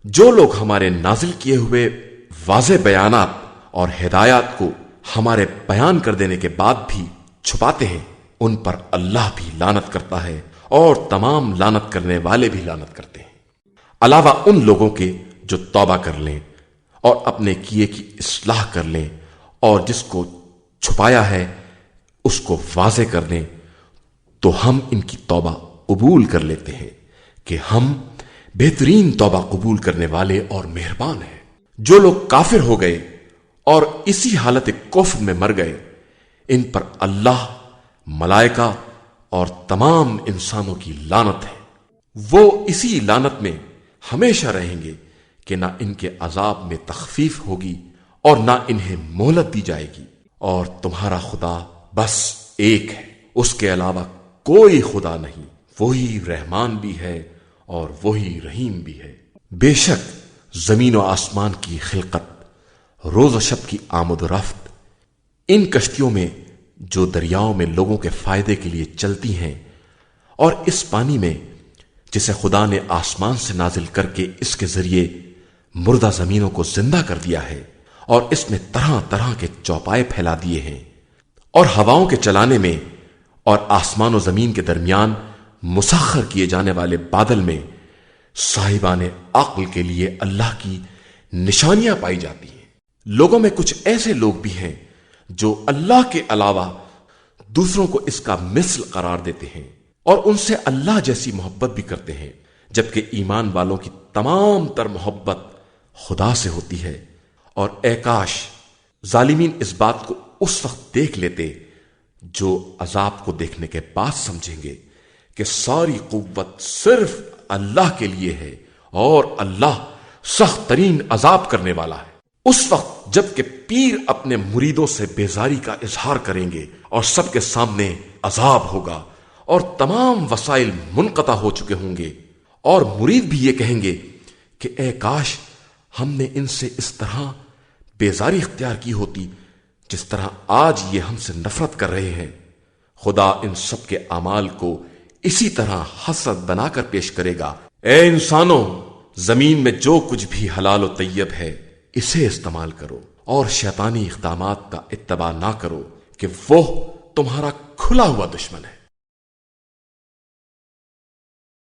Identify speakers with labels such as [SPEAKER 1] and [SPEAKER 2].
[SPEAKER 1] جو لوگ ہمارے نازل کیے ہوئے واضح بیانات اور ہدایات کو ہمارے بیان کر دینے کے بعد بھی چھپاتے ہیں، ان پر اللہ بھی لعنت کرتا ہے اور تمام لعنت کرنے والے بھی لعنت کرتے ہیں، علاوہ ان لوگوں کے جو توبہ کر لیں اور اپنے کیے کی اصلاح کر لیں اور جس کو چھپایا ہے اس کو واضح کر دیں، تو ہم ان کی توبہ قبول کر لیتے ہیں کہ ہم بہترین توبہ قبول کرنے والے اور مہربان ہیں۔ جو لوگ کافر ہو گئے اور اسی حالت کفر میں مر گئے، ان پر اللہ، ملائکہ اور تمام انسانوں کی لعنت ہے، وہ اسی لعنت میں ہمیشہ رہیں گے کہ نہ ان کے عذاب میں تخفیف ہوگی اور نہ انہیں مہلت دی جائے گی، اور تمہارا خدا بس ایک ہے، اس کے علاوہ کوئی خدا نہیں، وہی رحمان بھی ہے اور وہی رحیم بھی ہے۔ بے شک زمین و آسمان کی خلقت، روز و شب کی آمد و رفت، ان کشتیوں میں جو دریاؤں میں لوگوں کے فائدے کے لیے چلتی ہیں، اور اس پانی میں جسے خدا نے آسمان سے نازل کر کے اس کے ذریعے مردہ زمینوں کو زندہ کر دیا ہے، اور اس میں طرح طرح کے چوپائے پھیلا دیے ہیں، اور ہواؤں کے چلانے میں اور آسمان و زمین کے درمیان مسخر کیے جانے والے بادل میں صاحبان عقل کے لیے اللہ کی نشانیاں پائی جاتی ہیں۔ لوگوں میں کچھ ایسے لوگ بھی ہیں جو اللہ کے علاوہ دوسروں کو اس کا مثل قرار دیتے ہیں اور ان سے اللہ جیسی محبت بھی کرتے ہیں، جبکہ ایمان والوں کی تمام تر محبت خدا سے ہوتی ہے۔ اور اے کاش ظالمین اس بات کو اس وقت دیکھ لیتے جو عذاب کو دیکھنے کے بعد سمجھیں گے کہ ساری قوت صرف اللہ کے لیے ہے اور اللہ سخت ترین عذاب کرنے والا ہے۔ اس وقت جب کہ پیر اپنے مریدوں سے بیزاری کا اظہار کریں گے اور سب کے سامنے عذاب ہوگا اور تمام وسائل منقطع ہو چکے ہوں گے، اور مرید بھی یہ کہیں گے کہ اے کاش ہم نے ان سے اس طرح بیزاری اختیار کی ہوتی جس طرح آج یہ ہم سے نفرت کر رہے ہیں۔ خدا ان سب کے اعمال کو اسی طرح حسرت بنا کر پیش کرے گا۔ اے انسانوں، زمین میں جو کچھ بھی حلال و طیب ہے اسے استعمال کرو اور شیطانی اقدامات کا اتباع نہ کرو کہ وہ تمہارا کھلا ہوا دشمن ہے۔